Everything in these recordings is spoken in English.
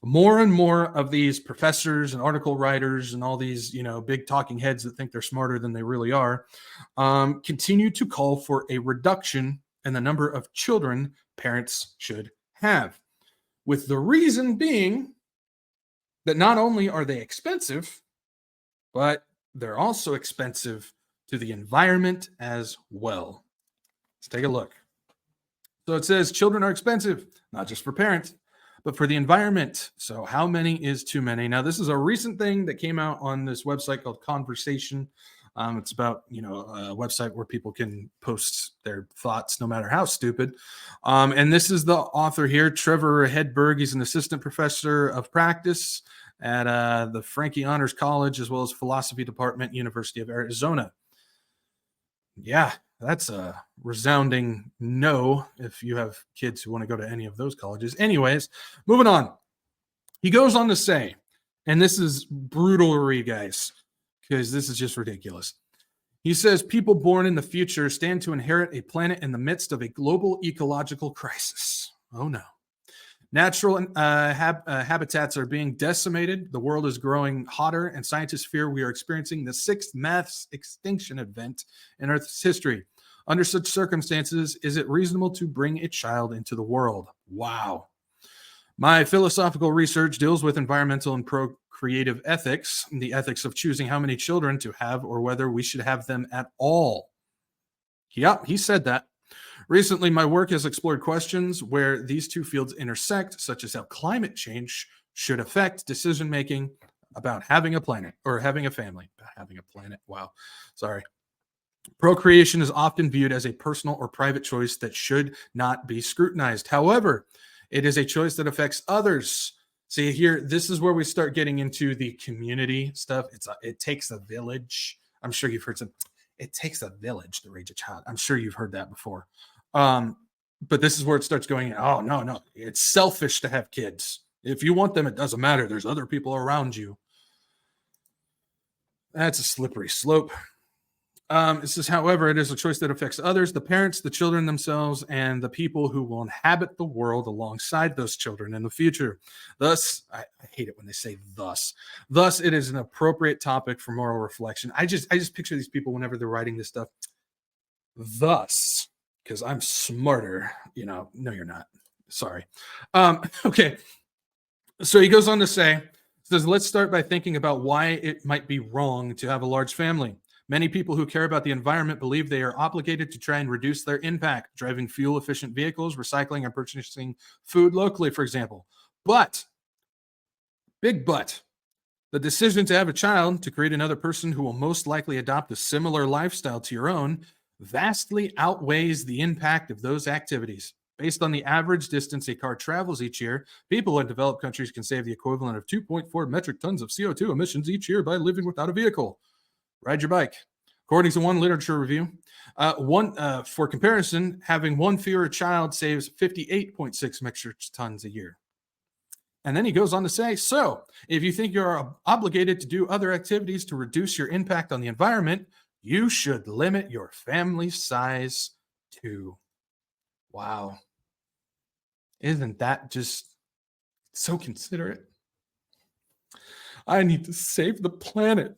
More and more of these professors and article writers and all these, big talking heads that think they're smarter than they really are, continue to call for a reduction in the number of children parents should have, with the reason being that not only are they expensive, but they're also expensive to the environment as well. Let's take a look. So it says children are expensive, not just for parents, but for the environment. So how many is too many? Now, this is a recent thing that came out on this website called Conversation. It's about, a website where people can post their thoughts, no matter how stupid. And this is the author here, Trevor Hedberg. He's an assistant professor of practice at the Frankie Honors College, as well as philosophy department, University of Arizona. Yeah, that's a resounding no if you have kids who want to go to any of those colleges. Anyways, moving on. He goes on to say, and this is brutal to read, guys, because this is just ridiculous. He says, people born in the future stand to inherit a planet in the midst of a global ecological crisis. Oh, no. Natural habitats are being decimated. The world is growing hotter, and scientists fear we are experiencing the sixth mass extinction event in Earth's history. Under such circumstances, is it reasonable to bring a child into the world? Wow. My philosophical research deals with environmental and procreative ethics, the ethics of choosing how many children to have or whether we should have them at all. Yeah, he said that. Recently, my work has explored questions where these two fields intersect, such as how climate change should affect decision-making about having a planet or having a family. Having a planet, wow, sorry. Procreation is often viewed as a personal or private choice that should not be scrutinized. However, it is a choice that affects others. See here, this is where we start getting into the community stuff. It takes a village. I'm sure you've heard some. It takes a village to raise a child. I'm sure you've heard that before. But this is where it starts going, oh, no. It's selfish to have kids. If you want them, it doesn't matter. There's other people around you. That's a slippery slope. It says, however, it is a choice that affects others, the parents, the children themselves, and the people who will inhabit the world alongside those children in the future. Thus, I hate it when they say thus. Thus, it is an appropriate topic for moral reflection. I just picture these people whenever they're writing this stuff. Thus, because I'm smarter, no, you're not. Sorry. Okay. So he goes on to say, says, let's start by thinking about why it might be wrong to have a large family. Many people who care about the environment believe they are obligated to try and reduce their impact, driving fuel-efficient vehicles, recycling, and purchasing food locally, for example. But, big but, the decision to have a child, to create another person who will most likely adopt a similar lifestyle to your own, vastly outweighs the impact of those activities. Based on the average distance a car travels each year, people in developed countries can save the equivalent of 2.4 metric tons of CO2 emissions each year by living without a vehicle. Ride your bike. According to one literature review, for comparison, having one fewer child saves 58.6 metric tons a year. And then he goes on to say, so if you think you're obligated to do other activities to reduce your impact on the environment, you should limit your family size too. Wow. Isn't that just so considerate? I need to save the planet.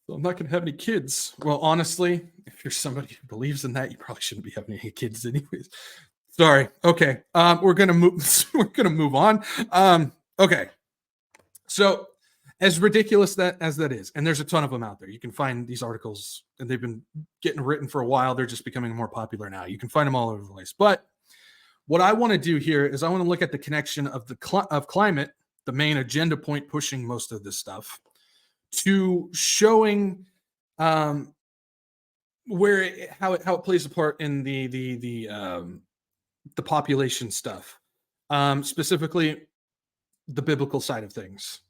So I'm not going to have any kids. Well, honestly, if you're somebody who believes in that, you probably shouldn't be having any kids anyways. Sorry. Okay. We're going to move. We're going to move on. Okay. So as ridiculous as that is, and there's a ton of them out there, you can find these articles, and they've been getting written for a while. They're just becoming more popular now. You can find them all over the place. But what I want to do here is I want to look at the connection of of climate, the main agenda point pushing most of this stuff, to showing how it plays a part in the population stuff, specifically the biblical side of things.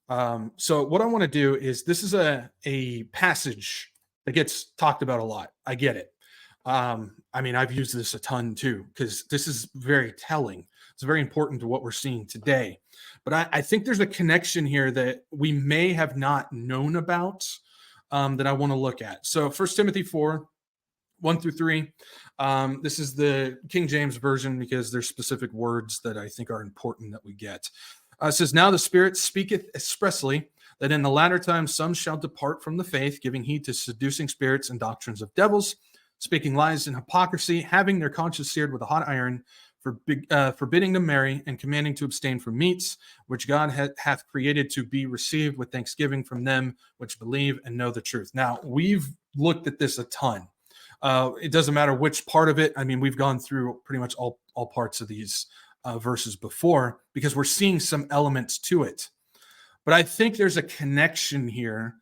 So what I want to do is, this is a passage that gets talked about a lot. I get it. I mean, I've used this a ton too, because this is very telling. It's very important to what we're seeing today. But I think there's a connection here that we may have not known about that I want to look at. So 1 Timothy 4, 1 through 3. This is the King James Version because there's specific words that I think are important that we get. It says, now the Spirit speaketh expressly that in the latter times some shall depart from the faith, giving heed to seducing spirits and doctrines of devils, speaking lies and hypocrisy, having their conscience seared with a hot iron, forbidding to marry, and commanding to abstain from meats, which God hath created to be received with thanksgiving from them which believe and know the truth. Now, we've looked at this a ton. It doesn't matter which part of it. I mean, we've gone through pretty much all parts of these verses before because we're seeing some elements to it. But I think there's a connection here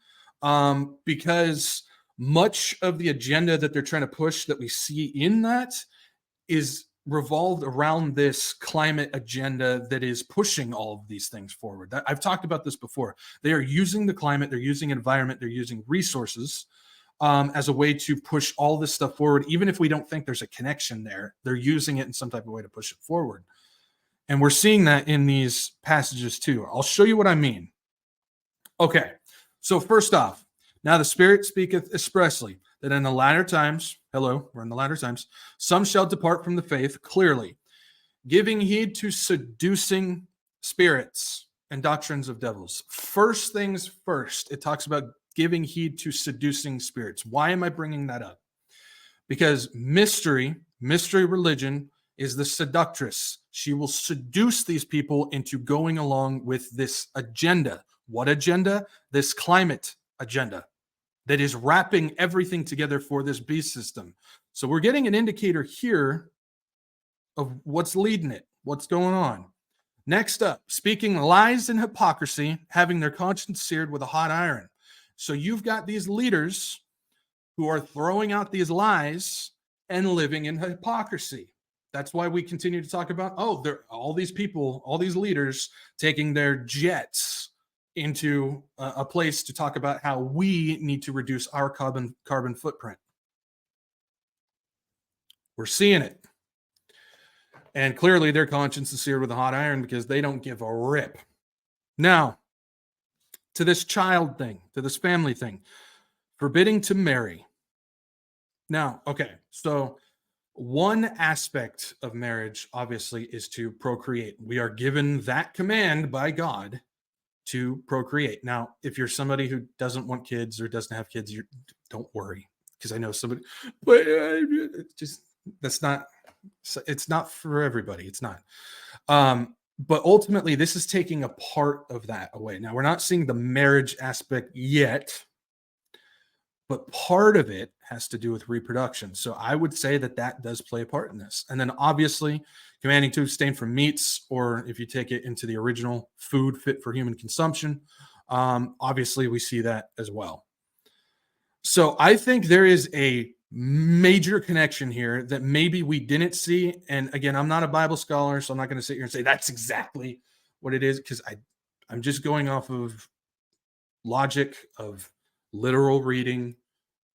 because much of the agenda that they're trying to push that we see in that is revolved around this climate agenda that is pushing all of these things forward. I've talked about this before. They are using the climate, they're using environment, they're using resources as a way to push all this stuff forward. Even if we don't think there's a connection there, they're using it in some type of way to push it forward. And we're seeing that in these passages too. I'll show you what I mean. Okay, so first off, now the Spirit speaketh expressly that in the latter times, we're in the latter times, some shall depart from the faith, clearly, giving heed to seducing spirits and doctrines of devils. First things first, it talks about giving heed to seducing spirits. Why am I bringing that up? Because mystery religion is the seductress. She will seduce these people into going along with this agenda. What agenda? This climate agenda that is wrapping everything together for this beast system. So we're getting an indicator here of what's leading it, what's going on. Next up, speaking lies and hypocrisy, having their conscience seared with a hot iron. So you've got these leaders who are throwing out these lies and living in hypocrisy. That's why we continue to talk about, all these people, all these leaders taking their jets into a place to talk about how we need to reduce our carbon footprint. We're seeing it. And clearly their conscience is seared with a hot iron because they don't give a rip. Now, to this child thing, to this family thing, forbidding to marry. Now, okay, so one aspect of marriage, obviously, is to procreate. We are given that command by God to procreate. Now, if you're somebody who doesn't want kids or doesn't have kids, don't worry, because I know somebody, but it's not for everybody. It's not. But ultimately, this is taking a part of that away. Now, we're not seeing the marriage aspect yet, but part of it has to do with reproduction. So I would say that does play a part in this. And then obviously commanding to abstain from meats, or if you take it into the original, food fit for human consumption. Obviously we see that as well. So I think there is a major connection here that maybe we didn't see. And again, I'm not a Bible scholar, so I'm not going to sit here and say that's exactly what it is, because I'm just going off of logic, of literal reading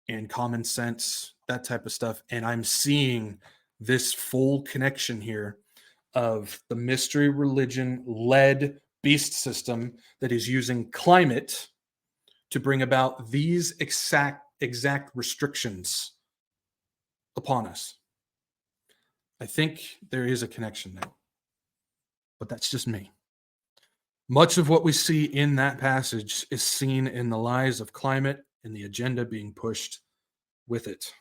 and common sense, that type of stuff. And I'm seeing this full connection here of the mystery religion led beast system that is using climate to bring about these exact restrictions upon us. I think there is a connection there, but that's just me. Much of what we see in that passage is seen in the lies of climate and the agenda being pushed with it.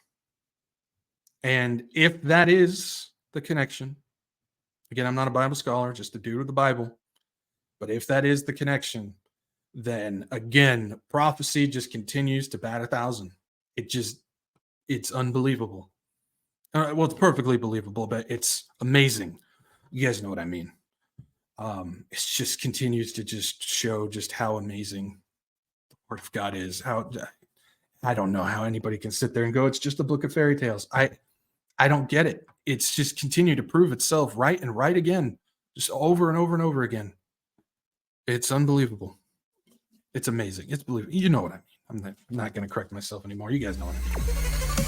And if that is the connection, again, I'm not a Bible scholar, just a dude with the Bible, but if that is the connection, then again, prophecy just continues to bat 1,000. It's unbelievable. Well, it's perfectly believable, but it's amazing. You guys know what I mean. It just continues to just show just how amazing the Word of God is. I don't know how anybody can sit there and go, it's just a book of fairy tales. I don't get it. It's just continued to prove itself right and right again, just over and over and over again. It's unbelievable. It's amazing. It's believable. You know what I mean. I'm not going to correct myself anymore. You guys know what I mean.